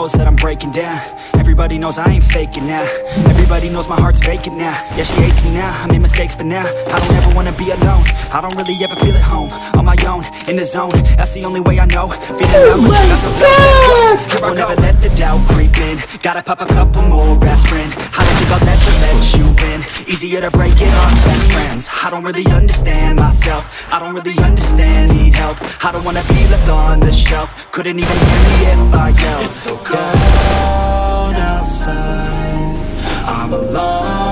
knows that I'm breaking down. Everybody knows I ain't faking now. Everybody knows my heart's vacant now. Yeah, she hates me now, I made mistakes but now I don't ever wanna be alone. I don't really ever feel at home. On my own, in the zone, that's the only way I know. Feeling out, but you got to here I never let the doubt creep in. Gotta pop a couple more aspirin. I don't think I'll ever let you in. Easier to break it off best friends. I don't really understand myself. I don't really understand, need help. I don't wanna be left on the shelf. Couldn't even hear me if I yelled. It's so cold outside, I'm alone